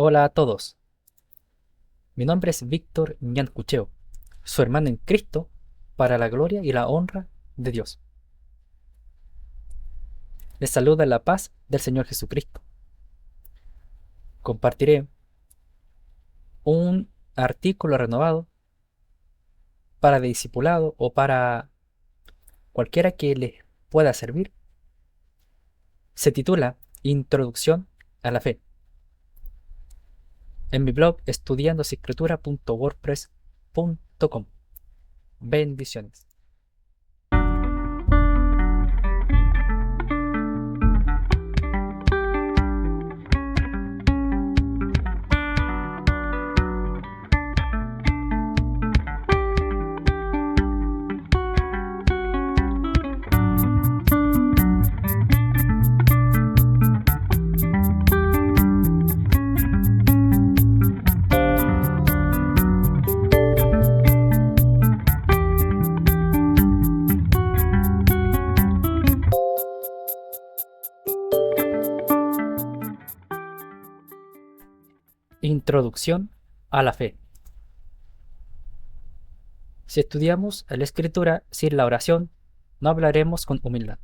Hola a todos, mi nombre es Víctor Ñancucheo, su hermano en Cristo, para la gloria y la honra de Dios. Les saluda la paz del Señor Jesucristo. Compartiré un artículo renovado para discipulado o para cualquiera que les pueda servir. Se titula Introducción a la Fe. En mi blog estudiandosescritura.wordpress.com. Bendiciones. Introducción a la fe. Si estudiamos la escritura sin la oración, no hablaremos con humildad.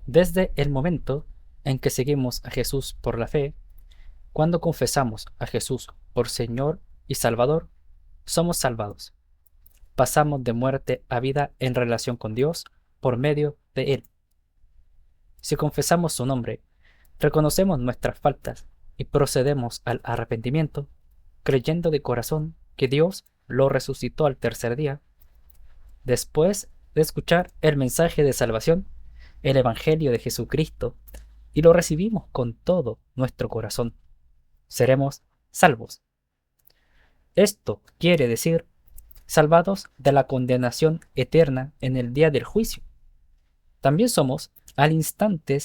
Desde el momento en que seguimos a Jesús por la fe, cuando confesamos a Jesús por Señor y Salvador, somos salvados. Pasamos de muerte a vida en relación con Dios por medio de Él. Si confesamos su nombre, reconocemos nuestras faltas y procedemos al arrepentimiento, creyendo de corazón que Dios lo resucitó al tercer día. Después de escuchar el mensaje de salvación, el Evangelio de Jesucristo, y lo recibimos con todo nuestro corazón, seremos salvos. Esto quiere decir salvados de la condenación eterna en el día del juicio. También somos al instante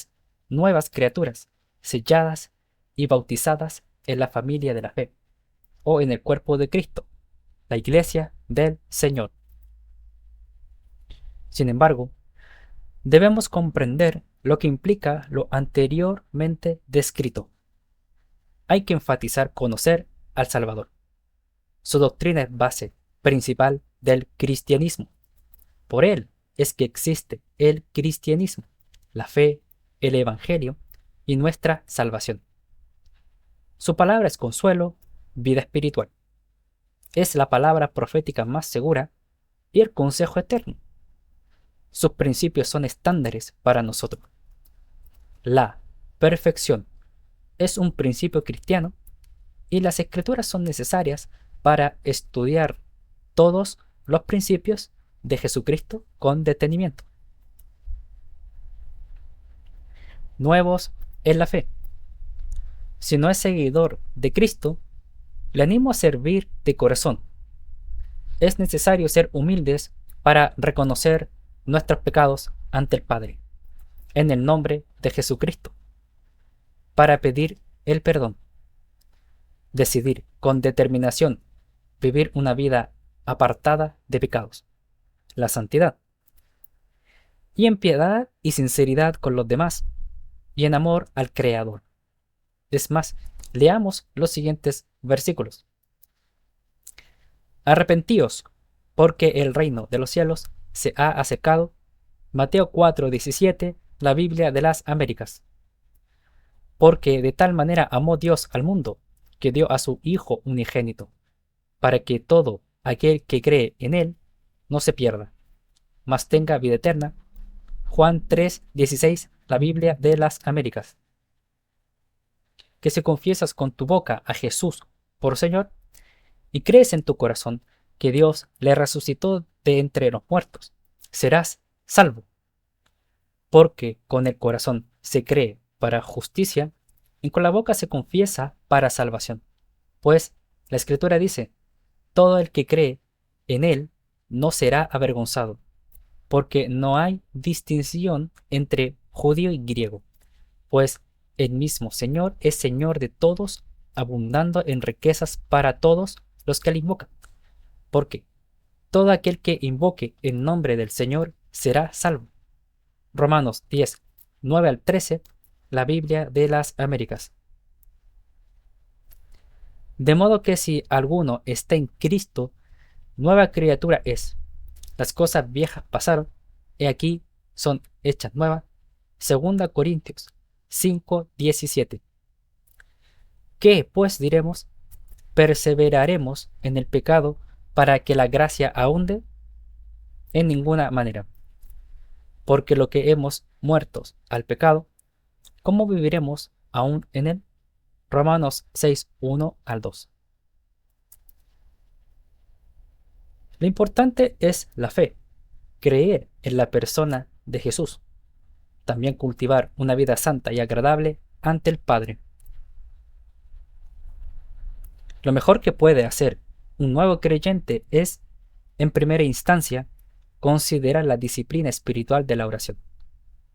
nuevas criaturas, selladas y bautizadas en la familia de la fe, o en el cuerpo de Cristo, la iglesia del Señor. Sin embargo, debemos comprender lo que implica lo anteriormente descrito. Hay que enfatizar conocer al Salvador. Su doctrina es base principal del cristianismo. Por él es que existe el cristianismo, la fe, el evangelio y nuestra salvación. Su palabra es consuelo, vida espiritual. Es la palabra profética más segura y el consejo eterno. Sus principios son estándares para nosotros. La perfección es un principio cristiano y las escrituras son necesarias para estudiar todos los principios de Jesucristo con detenimiento. Nuevos en la fe. Si no es seguidor de Cristo, le animo a servir de corazón. Es necesario ser humildes para reconocer nuestros pecados ante el Padre, en el nombre de Jesucristo, para pedir el perdón. Decidir con determinación vivir una vida apartada de pecados, la santidad, y en piedad y sinceridad con los demás, y en amor al Creador. Es más, leamos los siguientes versículos. Arrepentíos, porque el reino de los cielos se ha acercado. Mateo 4:17, la Biblia de las Américas. Porque de tal manera amó Dios al mundo, que dio a su Hijo unigénito, para que todo aquel que cree en él no se pierda, mas tenga vida eterna. Juan 3:16, la Biblia de las Américas. Que si confiesas con tu boca a Jesús por Señor, y crees en tu corazón que Dios le resucitó de entre los muertos, serás salvo. Porque con el corazón se cree para justicia y con la boca se confiesa para salvación. Pues la Escritura dice, todo el que cree en él no será avergonzado, porque no hay distinción entre judío y griego, pues el mismo Señor es Señor de todos, abundando en riquezas para todos los que le invocan. Porque todo aquel que invoque el nombre del Señor será salvo. Romanos 10, 9 al 13, la Biblia de las Américas. De modo que si alguno está en Cristo, nueva criatura es. Las cosas viejas pasaron, y aquí son hechas nuevas. 2 Corintios 5:17. ¿Qué pues diremos? ¿Perseveraremos en el pecado para que la gracia abunde? En ninguna manera. Porque lo que hemos muertos al pecado, ¿cómo viviremos aún en él? Romanos 6:1 al 2. Lo importante es la fe, creer en la persona de Jesús. También cultivar una vida santa y agradable ante el Padre. Lo mejor que puede hacer un nuevo creyente es, en primera instancia, considerar la disciplina espiritual de la oración.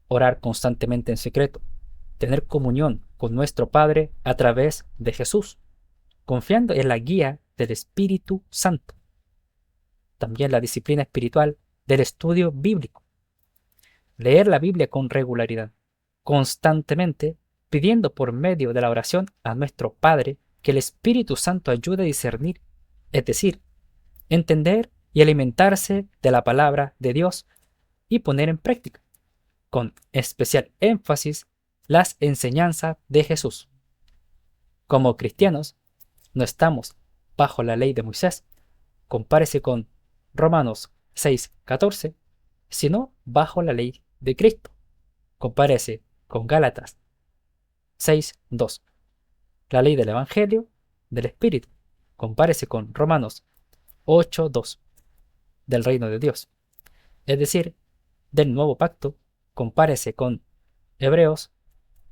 Orar constantemente en secreto, tener comunión con nuestro Padre a través de Jesús, confiando en la guía del Espíritu Santo. También la disciplina espiritual del estudio bíblico. Leer la Biblia con regularidad, constantemente, pidiendo por medio de la oración a nuestro Padre que el Espíritu Santo ayude a discernir, es decir, entender y alimentarse de la palabra de Dios y poner en práctica, con especial énfasis, las enseñanzas de Jesús. Como cristianos, no estamos bajo la ley de Moisés, compárese con Romanos 6:14, sino bajo la ley de Cristo, compárese con Gálatas 6:2. La ley del Evangelio del Espíritu, compárese con Romanos 8:2, del reino de Dios, es decir, del nuevo pacto, compárese con Hebreos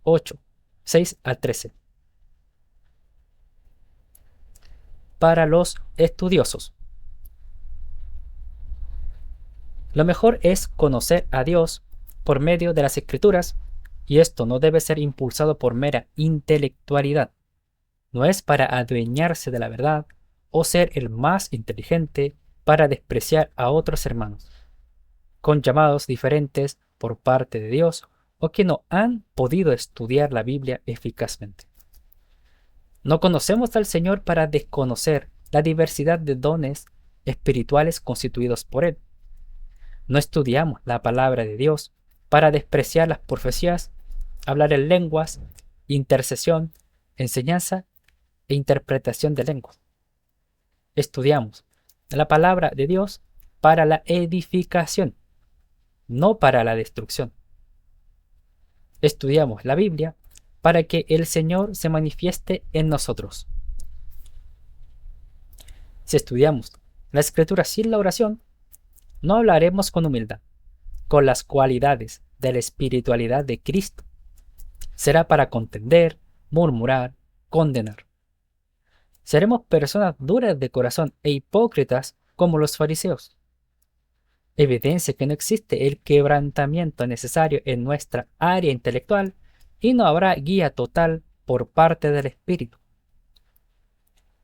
8:6 al 13. Para los estudiosos, lo mejor es conocer a Dios por medio de las Escrituras, y esto no debe ser impulsado por mera intelectualidad. No es para adueñarse de la verdad o ser el más inteligente para despreciar a otros hermanos, con llamados diferentes por parte de Dios o que no han podido estudiar la Biblia eficazmente. No conocemos al Señor para desconocer la diversidad de dones espirituales constituidos por Él. No estudiamos la palabra de Dios para despreciar las profecías, hablar en lenguas, intercesión, enseñanza e interpretación de lenguas. Estudiamos la palabra de Dios para la edificación, no para la destrucción. Estudiamos la Biblia para que el Señor se manifieste en nosotros. Si estudiamos la Escritura sin la oración, no hablaremos con humildad, con las cualidades de la espiritualidad de Cristo. Será para contender, murmurar, condenar. Seremos personas duras de corazón e hipócritas como los fariseos. Evidencia que no existe el quebrantamiento necesario en nuestra área intelectual y no habrá guía total por parte del Espíritu.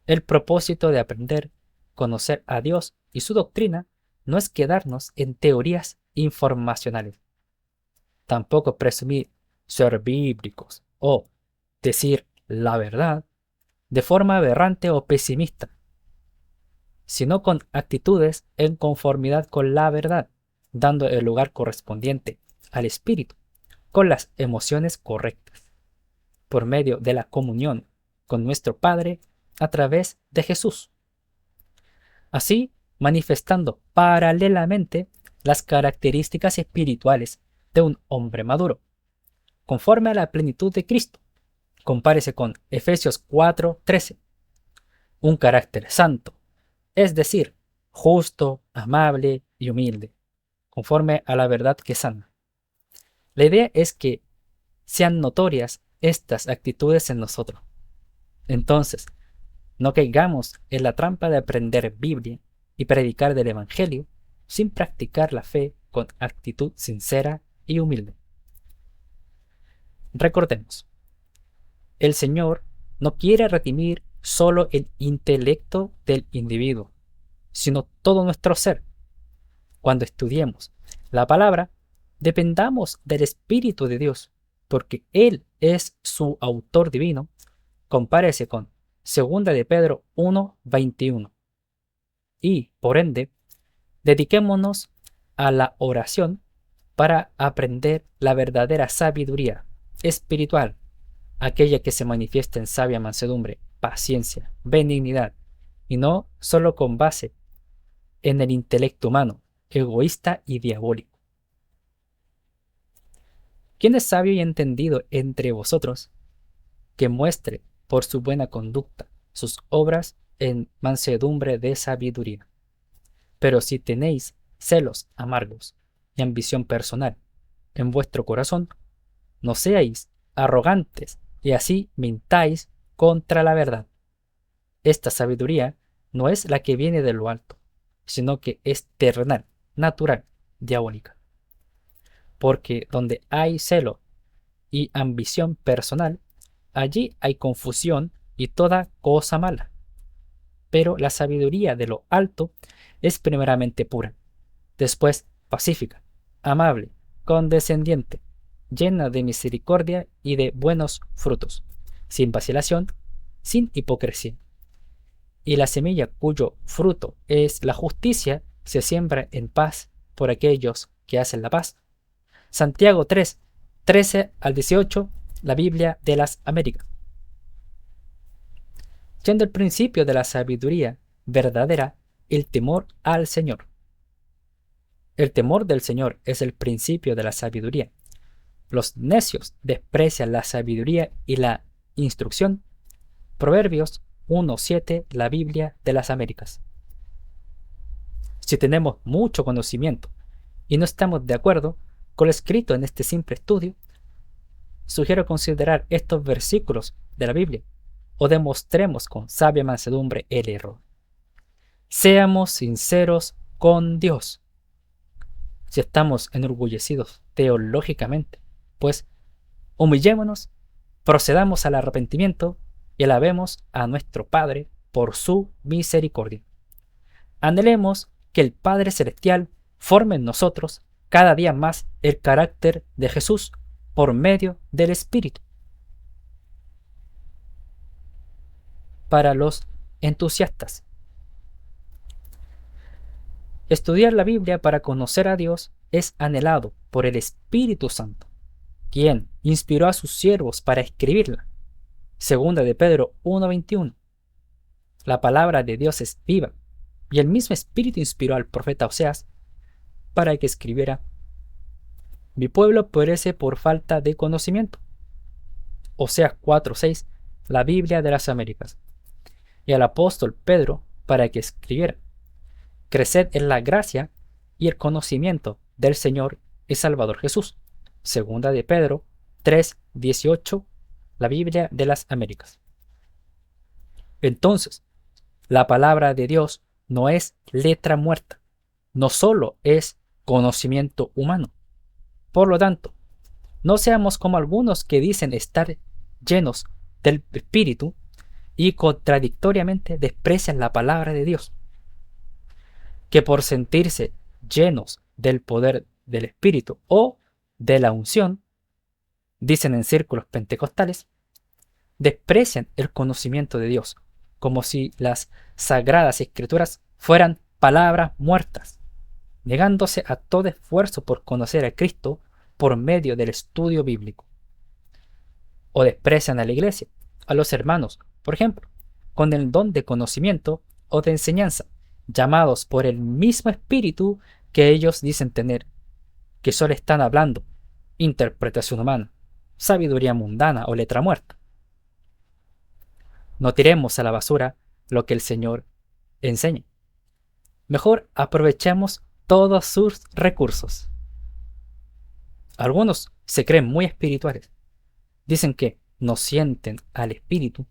El propósito de aprender, conocer a Dios y su doctrina no es quedarnos en teorías informacionales. Tampoco presumir ser bíblicos o decir la verdad de forma aberrante o pesimista, sino con actitudes en conformidad con la verdad, dando el lugar correspondiente al Espíritu, con las emociones correctas, por medio de la comunión con nuestro Padre a través de Jesús. Así, manifestando paralelamente las características espirituales de un hombre maduro, conforme a la plenitud de Cristo. Compárese con Efesios 4:13. Un carácter santo, es decir, justo, amable y humilde, conforme a la verdad que sana. La idea es que sean notorias estas actitudes en nosotros. Entonces, no caigamos en la trampa de aprender Biblia y predicar del Evangelio sin practicar la fe con actitud sincera y humilde. Recordemos, el Señor no quiere redimir solo el intelecto del individuo, sino todo nuestro ser. Cuando estudiemos la palabra, dependamos del Espíritu de Dios, porque Él es su autor divino. Compárese con 2 de Pedro 1:21. Y, por ende, dediquémonos a la oración para aprender la verdadera sabiduría espiritual, aquella que se manifiesta en sabia mansedumbre, paciencia, benignidad, y no solo con base en el intelecto humano, egoísta y diabólico. ¿Quién es sabio y entendido entre vosotros, que muestre por su buena conducta sus obras en mansedumbre de sabiduría? Pero si tenéis celos amargos y ambición personal en vuestro corazón, no seáis arrogantes y así mintáis contra la verdad. Esta sabiduría no es la que viene de lo alto, sino que es terrenal, natural, diabólica. Porque donde hay celo y ambición personal, allí hay confusión y toda cosa mala. Pero la sabiduría de lo alto es primeramente pura, después pacífica, amable, condescendiente, llena de misericordia y de buenos frutos, sin vacilación, sin hipocresía. Y la semilla cuyo fruto es la justicia se siembra en paz por aquellos que hacen la paz. Santiago 3, 13 al 18, la Biblia de las Américas. Siendo el principio de la sabiduría verdadera el temor al Señor. El temor del Señor es el principio de la sabiduría. Los necios desprecian la sabiduría y la instrucción. Proverbios 1:7, la Biblia de las Américas. Si tenemos mucho conocimiento y no estamos de acuerdo con lo escrito en este simple estudio, sugiero considerar estos versículos de la Biblia o demostremos con sabia mansedumbre el error. Seamos sinceros con Dios. Si estamos enorgullecidos teológicamente, pues humillémonos, procedamos al arrepentimiento y alabemos a nuestro Padre por su misericordia. Anhelemos que el Padre Celestial forme en nosotros cada día más el carácter de Jesús por medio del Espíritu. Para los entusiastas, estudiar la Biblia para conocer a Dios es anhelado por el Espíritu Santo, quien inspiró a sus siervos para escribirla. 2 de Pedro 1:21. La palabra de Dios es viva, y el mismo Espíritu inspiró al profeta Oseas para que escribiera: mi pueblo perece por falta de conocimiento. Oseas 4:6, la Biblia de las Américas. Y al apóstol Pedro para que escribiera: creced en la gracia y el conocimiento del Señor y Salvador Jesús. 2 de Pedro 3:18, la Biblia de las Américas. Entonces, la palabra de Dios no es letra muerta, no solo es conocimiento humano. Por lo tanto, no seamos como algunos que dicen estar llenos del Espíritu y contradictoriamente desprecian la palabra de Dios, que por sentirse llenos del poder del Espíritu o de la unción, dicen en círculos pentecostales, desprecian el conocimiento de Dios, como si las sagradas escrituras fueran palabras muertas, negándose a todo esfuerzo por conocer a Cristo por medio del estudio bíblico. O desprecian a la iglesia, a los hermanos, por ejemplo, con el don de conocimiento o de enseñanza, llamados por el mismo Espíritu que ellos dicen tener, que solo están hablando interpretación humana, sabiduría mundana o letra muerta. No tiremos a la basura lo que el Señor enseña. Mejor aprovechemos todos sus recursos. Algunos se creen muy espirituales. Dicen que no sienten al Espíritu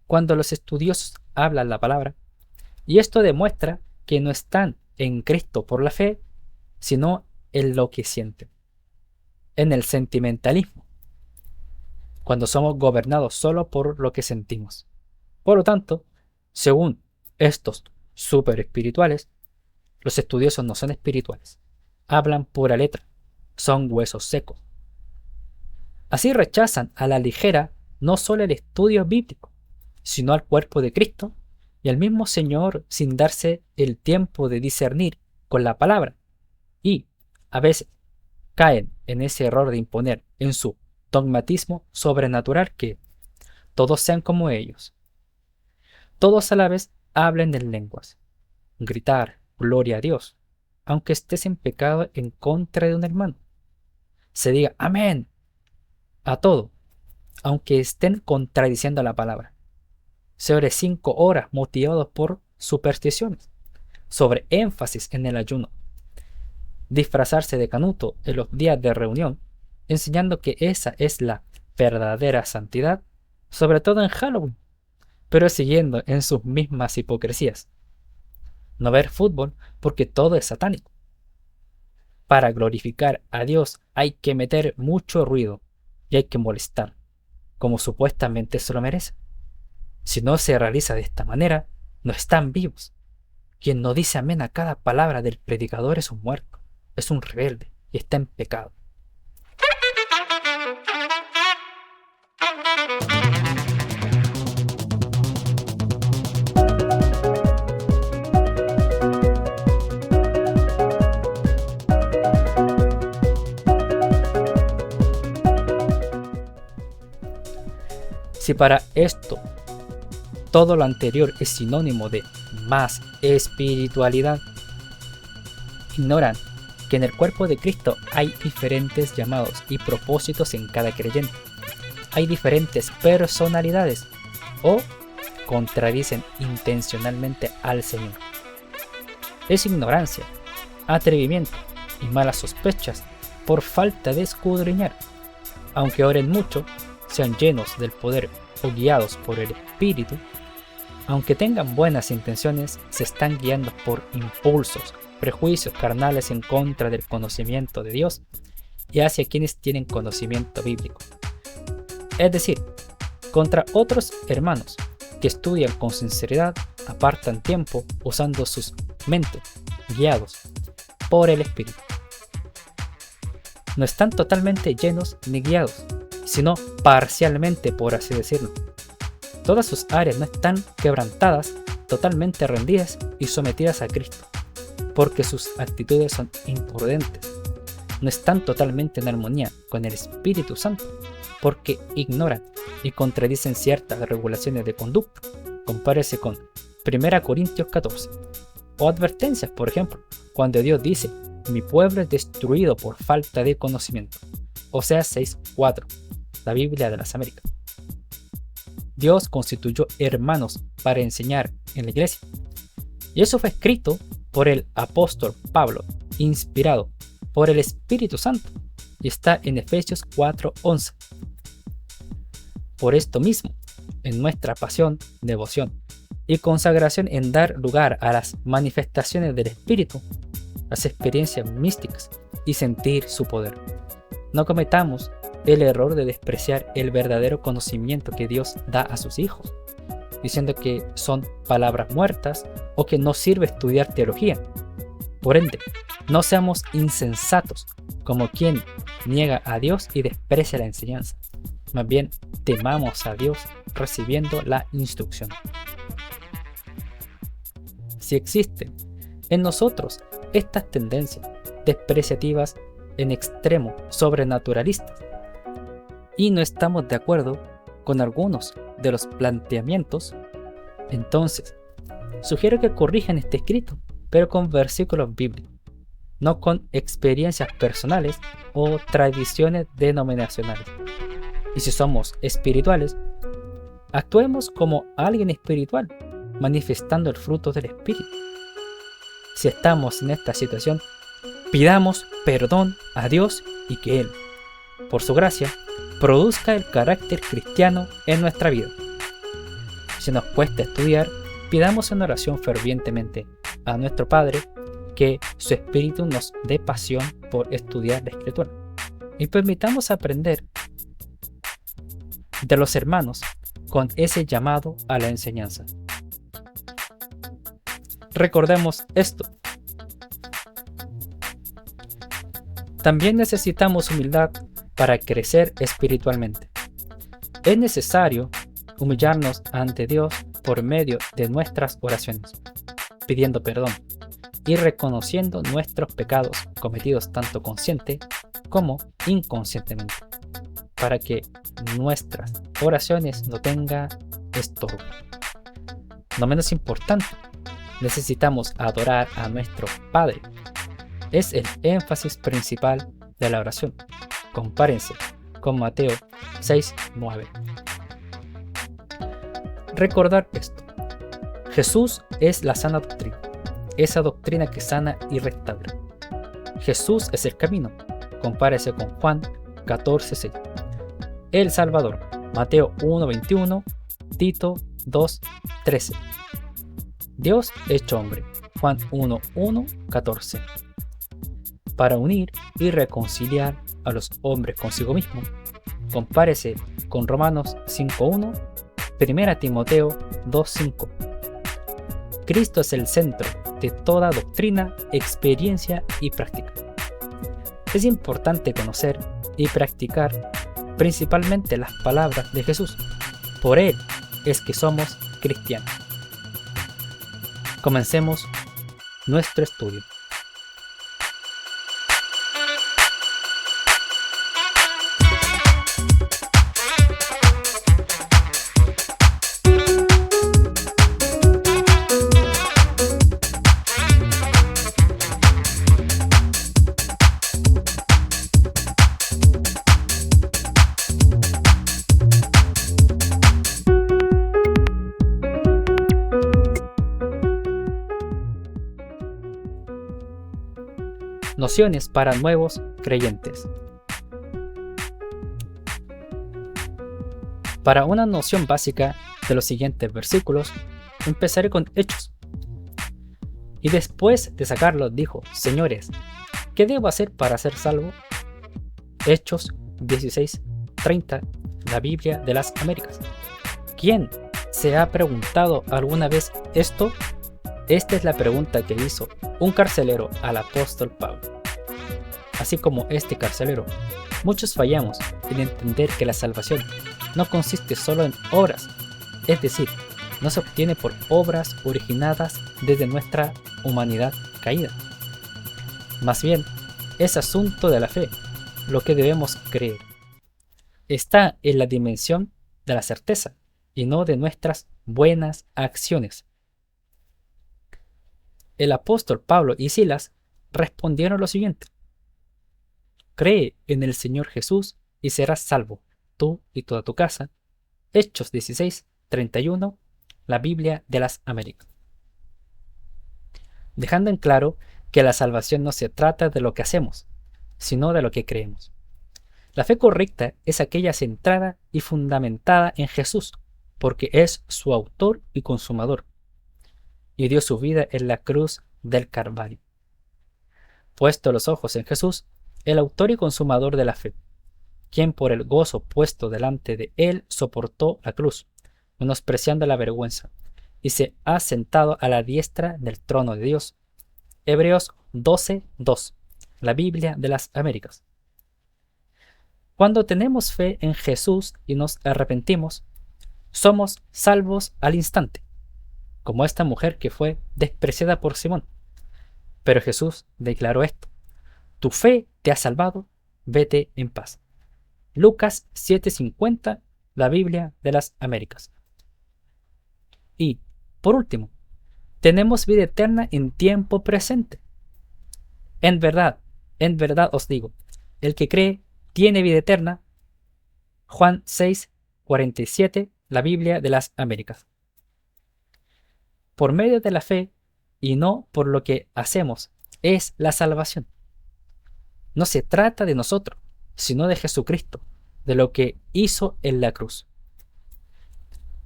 cuando los estudiosos hablan la palabra, y esto demuestra que no están en Cristo por la fe, sino en lo que sienten, en el sentimentalismo, cuando somos gobernados solo por lo que sentimos. Por lo tanto, según estos super espirituales, los estudiosos no son espirituales, hablan pura letra, son huesos secos. Así rechazan a la ligera no solo el estudio bíblico, sino al cuerpo de Cristo y al mismo Señor sin darse el tiempo de discernir con la palabra, y a veces caen en ese error de imponer en su dogmatismo sobrenatural que todos sean como ellos. Todos a la vez hablen en lenguas, gritar gloria a Dios, aunque estés en pecado en contra de un hermano. Se diga amén a todo, aunque estén contradiciendo la palabra. Se ore 5 horas motivados por supersticiones, sobre énfasis en el ayuno. Disfrazarse de canuto en los días de reunión, enseñando que esa es la verdadera santidad, sobre todo en Halloween, pero siguiendo en sus mismas hipocresías. No ver fútbol porque todo es satánico. Para glorificar a Dios hay que meter mucho ruido y hay que molestar, como supuestamente se lo merece. Si no se realiza de esta manera, no están vivos. Quien no dice amén a cada palabra del predicador es un muerto, es un rebelde y está en pecado. Si para esto todo lo anterior es sinónimo de más espiritualidad, ignoran que en el cuerpo de Cristo hay diferentes llamados y propósitos en cada creyente. Hay diferentes personalidades o contradicen intencionalmente al Señor. Es ignorancia, atrevimiento y malas sospechas por falta de escudriñar. Aunque oren mucho, sean llenos del poder o guiados por el Espíritu, aunque tengan buenas intenciones, se están guiando por impulsos, prejuicios carnales en contra del conocimiento de Dios y hacia quienes tienen conocimiento bíblico. Es decir, contra otros hermanos que estudian con sinceridad, apartan tiempo usando sus mentes, guiados por el Espíritu. No están totalmente llenos ni guiados, sino parcialmente, por así decirlo. Todas sus áreas no están quebrantadas, totalmente rendidas y sometidas a Cristo, porque sus actitudes son imprudentes. No están totalmente en armonía con el Espíritu Santo, porque ignoran y contradicen ciertas regulaciones de conducta. Compárese con 1 Corintios 14. O advertencias, por ejemplo, cuando Dios dice: mi pueblo es destruido por falta de conocimiento. Oseas 6:4, la Biblia de las Américas. Dios constituyó hermanos para enseñar en la iglesia. Y eso fue escrito por el apóstol Pablo, inspirado por el Espíritu Santo, y está en Efesios 4:11. Por esto mismo, en nuestra pasión, devoción y consagración en dar lugar a las manifestaciones del Espíritu, las experiencias místicas y sentir su poder, no cometamos el error de despreciar el verdadero conocimiento que Dios da a sus hijos, diciendo que son palabras muertas o que no sirve estudiar teología. Por ende, no seamos insensatos como quien niega a Dios y desprecia la enseñanza. Más bien, temamos a Dios recibiendo la instrucción. Si existen en nosotros estas tendencias despreciativas en extremo sobrenaturalistas, y no estamos de acuerdo con algunos de los planteamientos, entonces sugiero que corrijan este escrito, pero con versículos bíblicos, no con experiencias personales o tradiciones denominacionales. Y si somos espirituales, actuemos como alguien espiritual, manifestando el fruto del Espíritu. Si estamos en esta situación, pidamos perdón a Dios y que Él, por su gracia, produzca el carácter cristiano en nuestra vida. Si nos cuesta estudiar, pidamos en oración fervientemente a nuestro Padre que su Espíritu nos dé pasión por estudiar la Escritura y permitamos aprender de los hermanos con ese llamado a la enseñanza. Recordemos esto: También necesitamos humildad para crecer espiritualmente. Es necesario humillarnos ante Dios por medio de nuestras oraciones, pidiendo perdón y reconociendo nuestros pecados cometidos tanto consciente como inconscientemente, para que nuestras oraciones no tengan estorbo. No menos importante, necesitamos adorar a nuestro Padre. Es el énfasis principal de la oración. Compárense con Mateo 6:9. Recordar esto. Jesús es la sana doctrina, esa doctrina que sana y restaura. Jesús es el camino. Compárese con Juan 14:6. El Salvador, Mateo 1:21, Tito 2:13. Dios hecho hombre, Juan 1:14. Para unir y reconciliar a los hombres consigo mismo, compárese con Romanos 5:1, 1 Timoteo 2:5. Cristo es el centro de toda doctrina, experiencia y práctica. Es importante conocer y practicar principalmente las palabras de Jesús. Por Él es que somos cristianos. Comencemos nuestro estudio. Nociones para nuevos creyentes. Para una noción básica de los siguientes versículos, empezaré con Hechos. Y después de sacarlo, dijo: Señores, ¿qué debo hacer para ser salvo? Hechos 16:30, la Biblia de las Américas. ¿Quién se ha preguntado alguna vez esto? Esta es la pregunta que hizo un carcelero al apóstol Pablo. Así como este carcelero, muchos fallamos en entender que la salvación no consiste solo en obras, es decir, no se obtiene por obras originadas desde nuestra humanidad caída. Más bien, es asunto de la fe, lo que debemos creer. Está en la dimensión de la certeza y no de nuestras buenas acciones. El apóstol Pablo y Silas respondieron lo siguiente: cree en el Señor Jesús y serás salvo, tú y toda tu casa. Hechos 16:31, la Biblia de las Américas. Dejando en claro que la salvación no se trata de lo que hacemos, sino de lo que creemos. La fe correcta es aquella centrada y fundamentada en Jesús, porque es su autor y consumador, y dio su vida en la cruz del Calvario. Puesto los ojos en Jesús, el autor y consumador de la fe, quien por el gozo puesto delante de él soportó la cruz, menospreciando la vergüenza, y se ha sentado a la diestra del trono de Dios. Hebreos 12:2, la Biblia de las Américas. Cuando tenemos fe en Jesús y nos arrepentimos, somos salvos al instante, como esta mujer que fue despreciada por Simón. Pero Jesús declaró esto: tu fe te ha salvado, vete en paz. Lucas 7:50, la Biblia de las Américas. Y, por último, tenemos vida eterna en tiempo presente. En verdad os digo, el que cree tiene vida eterna. Juan 6:47, la Biblia de las Américas. Por medio de la fe y no por lo que hacemos es la salvación. No se trata de nosotros, sino de Jesucristo, de lo que hizo en la cruz.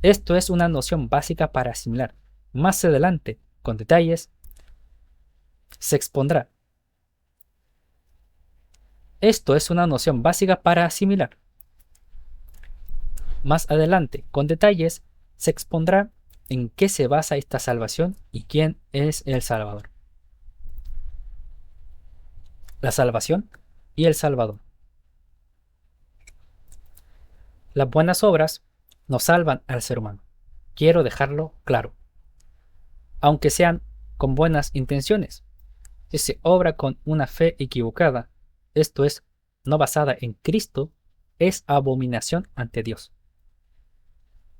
Esto es una noción básica para asimilar. Más adelante, con detalles, se expondrá. Esto es una noción básica para asimilar. Más adelante, con detalles, se expondrá en qué se basa esta salvación y quién es el Salvador. La salvación y el Salvador. Las buenas obras no salvan al ser humano. Quiero dejarlo claro. Aunque sean con buenas intenciones, si se obra con una fe equivocada, esto es, no basada en Cristo, es abominación ante Dios.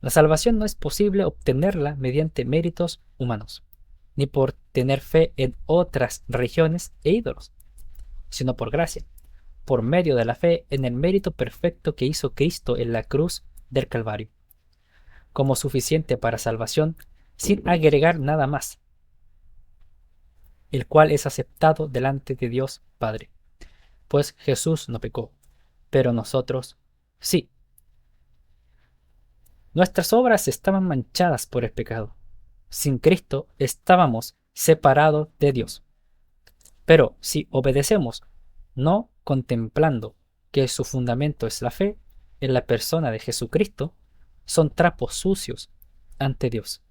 La salvación no es posible obtenerla mediante méritos humanos, ni por tener fe en otras religiones e ídolos, sino por gracia, por medio de la fe en el mérito perfecto que hizo Cristo en la cruz del Calvario, como suficiente para salvación, sin agregar nada más, el cual es aceptado delante de Dios Padre. Pues Jesús no pecó, pero nosotros sí. Nuestras obras estaban manchadas por el pecado. Sin Cristo estábamos separados de Dios. Pero si obedecemos, no contemplando que su fundamento es la fe en la persona de Jesucristo, son trapos sucios ante Dios.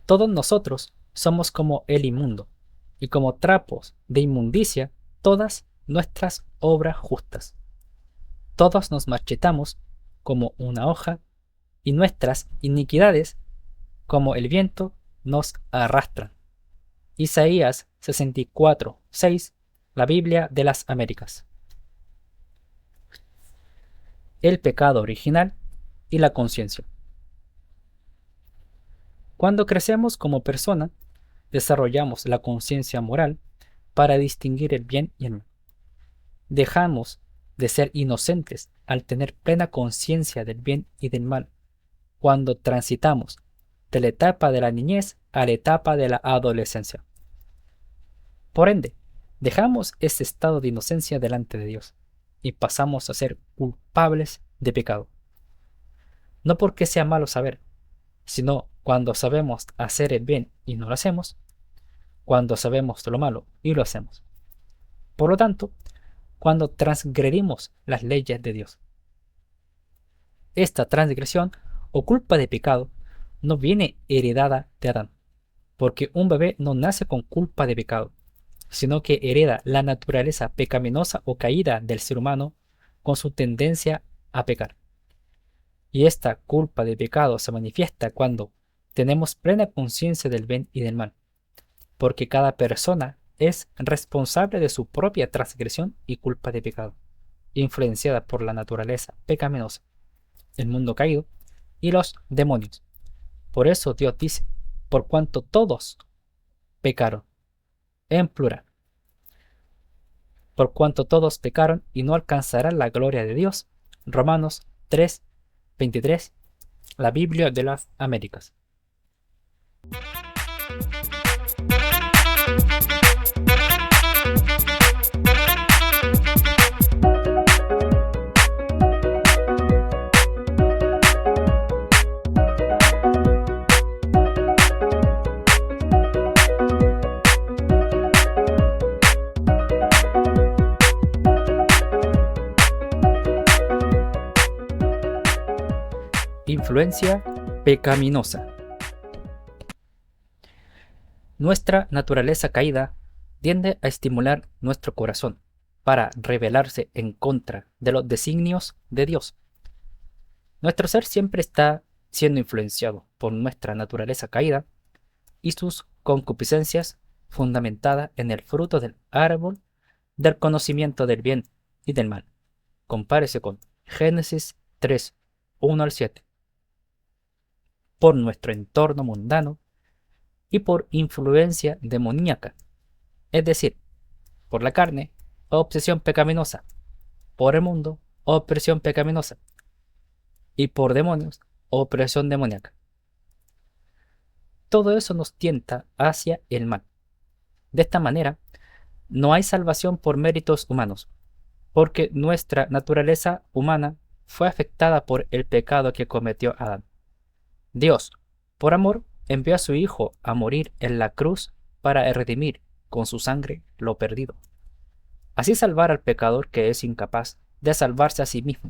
Todos nosotros somos como el inmundo, y como trapos de inmundicia todas nuestras obras justas. Todos nos marchitamos como una hoja, y nuestras iniquidades, como el viento, nos arrastran. Isaías 64:6, la Biblia de las Américas. El pecado original y la conciencia. Cuando crecemos como persona, desarrollamos la conciencia moral para distinguir el bien y el mal. Dejamos de ser inocentes al tener plena conciencia del bien y del mal cuando transitamos de la etapa de la niñez a la etapa de la adolescencia. Por ende, dejamos ese estado de inocencia delante de Dios y pasamos a ser culpables de pecado. No porque sea malo saber, sino cuando sabemos hacer el bien y no lo hacemos, cuando sabemos lo malo y lo hacemos. Por lo tanto, cuando transgredimos las leyes de Dios. Esta transgresión o culpa de pecado no viene heredada de Adán, porque un bebé no nace con culpa de pecado, sino que hereda la naturaleza pecaminosa o caída del ser humano con su tendencia a pecar. Y esta culpa de pecado se manifiesta cuando tenemos plena conciencia del bien y del mal, porque cada persona es responsable de su propia transgresión y culpa de pecado, influenciada por la naturaleza pecaminosa, el mundo caído y los demonios. Por eso Dios dice, por cuanto todos pecaron, en plural, por cuanto todos pecaron y no alcanzarán la gloria de Dios. Romanos 3:23, la Biblia de las Américas. Influencia pecaminosa. Nuestra naturaleza caída tiende a estimular nuestro corazón para rebelarse en contra de los designios de Dios. Nuestro ser siempre está siendo influenciado por nuestra naturaleza caída y sus concupiscencias fundamentadas en el fruto del árbol del conocimiento del bien y del mal. Compárese con Génesis 3:1-7. Por nuestro entorno mundano y por influencia demoníaca, es decir, por la carne, obsesión pecaminosa, por el mundo, opresión pecaminosa, y por demonios, opresión demoníaca. Todo eso nos tienta hacia el mal. De esta manera, no hay salvación por méritos humanos, porque nuestra naturaleza humana fue afectada por el pecado que cometió Adán. Dios, por amor, envió a su Hijo a morir en la cruz para redimir con su sangre lo perdido. Así salvar al pecador que es incapaz de salvarse a sí mismo.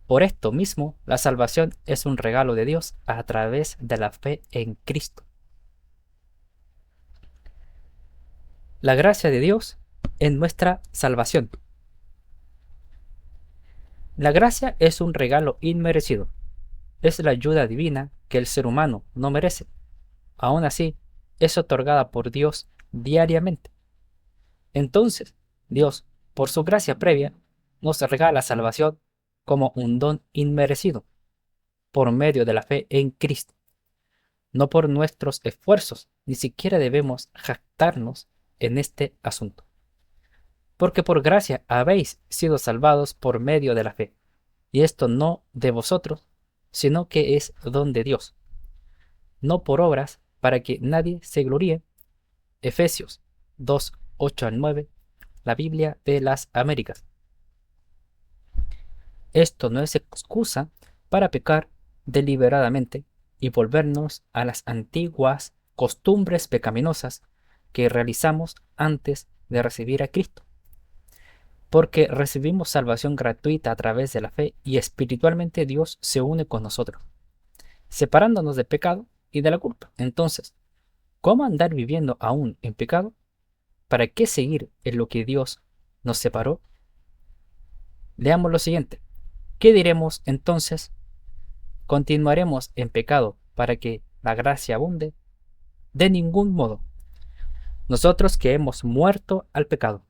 Por esto mismo, la salvación es un regalo de Dios a través de la fe en Cristo. La gracia de Dios en nuestra salvación. La gracia es un regalo inmerecido. Es la ayuda divina que el ser humano no merece. Aún así, es otorgada por Dios diariamente. Entonces, Dios, por su gracia previa, nos regala salvación como un don inmerecido, por medio de la fe en Cristo. No por nuestros esfuerzos, ni siquiera debemos jactarnos en este asunto. Porque por gracia habéis sido salvados por medio de la fe. Y esto no de vosotros, sino que es don de Dios. No por obras, para que nadie se gloríe. Efesios 2, 8 al 9, la Biblia de las Américas. Esto no es excusa para pecar deliberadamente y volvernos a las antiguas costumbres pecaminosas que realizamos antes de recibir a Cristo. Porque recibimos salvación gratuita a través de la fe y espiritualmente Dios se une con nosotros, separándonos del pecado y de la culpa. Entonces, ¿cómo andar viviendo aún en pecado? ¿Para qué seguir en lo que Dios nos separó? Leamos lo siguiente. ¿Qué diremos entonces? ¿Continuaremos en pecado para que la gracia abunde? De ningún modo. Nosotros que hemos muerto al pecado,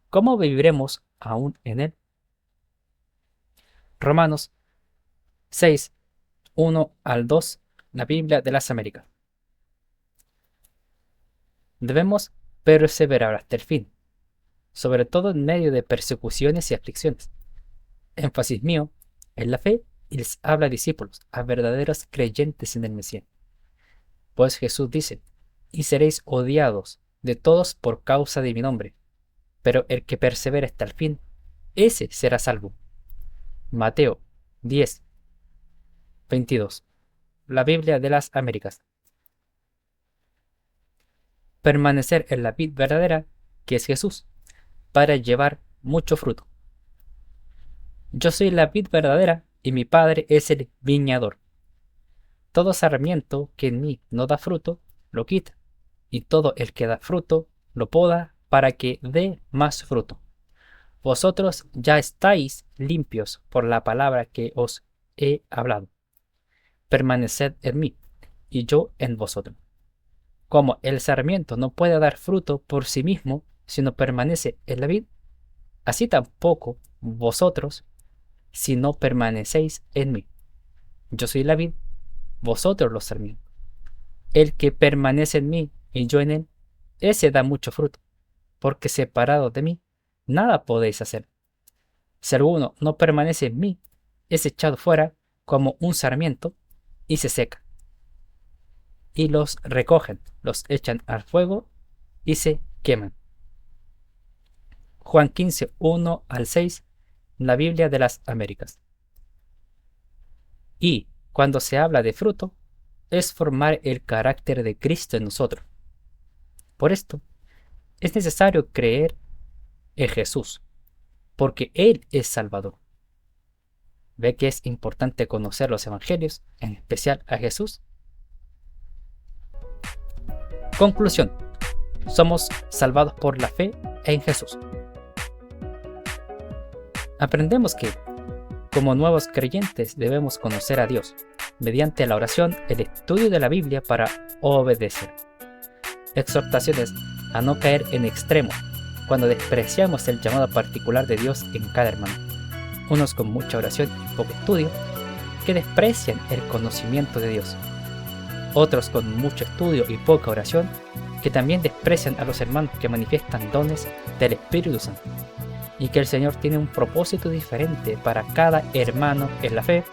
¿cómo viviremos aún en él? Romanos 6, 1 al 2, la Biblia de las Américas. Debemos perseverar hasta el fin, sobre todo en medio de persecuciones y aflicciones. Énfasis mío en la fe y les habla a discípulos, a verdaderos creyentes en el Mesías. Pues Jesús dice, y seréis odiados de todos por causa de mi nombre, pero el que persevere hasta el fin, ese será salvo. Mateo 10, 22, la Biblia de las Américas. Permanecer en la vid verdadera, que es Jesús, para llevar mucho fruto. Yo soy la vid verdadera y mi Padre es el viñador. Todo sarmiento que en mí no da fruto, lo quita, y todo el que da fruto, lo poda para que dé más fruto. Vosotros ya estáis limpios por la palabra que os he hablado. Permaneced en mí, y yo en vosotros. Como el sarmiento no puede dar fruto por sí mismo si no permanece en la vid, así tampoco vosotros si no permanecéis en mí. Yo soy la vid, vosotros los sarmientos. El que permanece en mí y yo en él, ese da mucho fruto, porque separado de mí, nada podéis hacer. Si alguno no permanece en mí, es echado fuera como un sarmiento y se seca. Y los recogen, los echan al fuego y se queman. Juan 15, 1 al 6, la Biblia de las Américas. Y cuando se habla de fruto, es formar el carácter de Cristo en nosotros. Por esto, es necesario creer en Jesús, porque Él es Salvador. ¿Ve que es importante conocer los evangelios, en especial a Jesús? Conclusión. Somos salvados por la fe en Jesús. Aprendemos que, como nuevos creyentes, debemos conocer a Dios, mediante la oración, el estudio de la Biblia para obedecer. Exhortaciones a no caer en extremo cuando despreciamos el llamado particular de Dios en cada hermano. Unos con mucha oración y poco estudio, que desprecian el conocimiento de Dios. Otros con mucho estudio y poca oración, que también desprecian a los hermanos que manifiestan dones del Espíritu Santo. Y que el Señor tiene un propósito diferente para cada hermano en la fe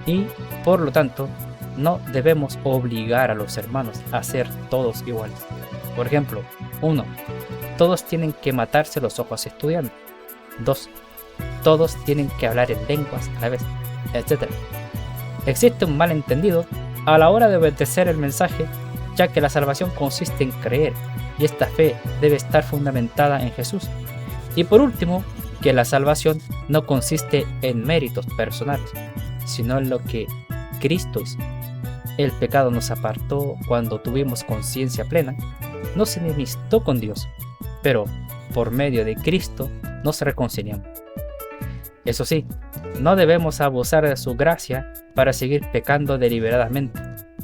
y, por lo tanto, no debemos obligar a los hermanos a ser todos iguales. Por ejemplo, 1. Todos tienen que matarse los ojos estudiando. 2. Todos tienen que hablar en lenguas a la vez, etc. Existe un malentendido a la hora de obedecer el mensaje, ya que la salvación consiste en creer y esta fe debe estar fundamentada en Jesús. Y por último, que la salvación no consiste en méritos personales, sino en lo que Cristo hizo. El pecado nos apartó cuando tuvimos conciencia plena no se enemistó con Dios, pero por medio de Cristo nos reconciliamos. Eso sí, no debemos abusar de su gracia para seguir pecando deliberadamente,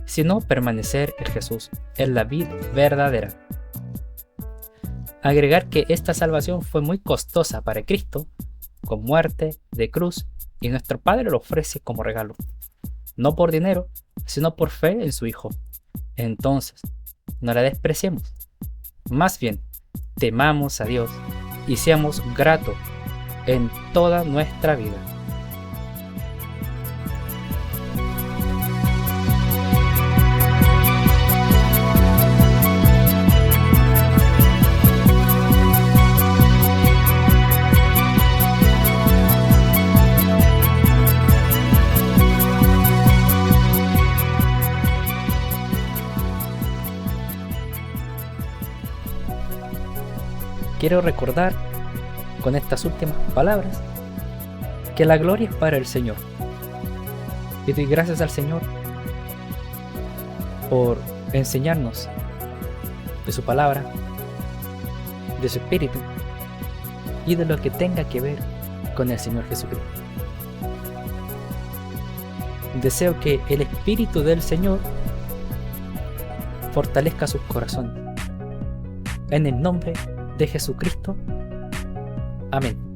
sino permanecer en Jesús, en la vid verdadera. Agregar que esta salvación fue muy costosa para Cristo, con muerte de cruz, y nuestro Padre lo ofrece como regalo, no por dinero, sino por fe en su Hijo. Entonces, no la despreciemos, más bien, temamos a Dios y seamos gratos en toda nuestra vida. Quiero recordar con estas últimas palabras que la gloria es para el Señor. Y doy gracias al Señor por enseñarnos de su palabra, de su espíritu y de lo que tenga que ver con el Señor Jesucristo. Deseo que el Espíritu del Señor fortalezca sus corazones. En el nombre de Jesucristo. Amén.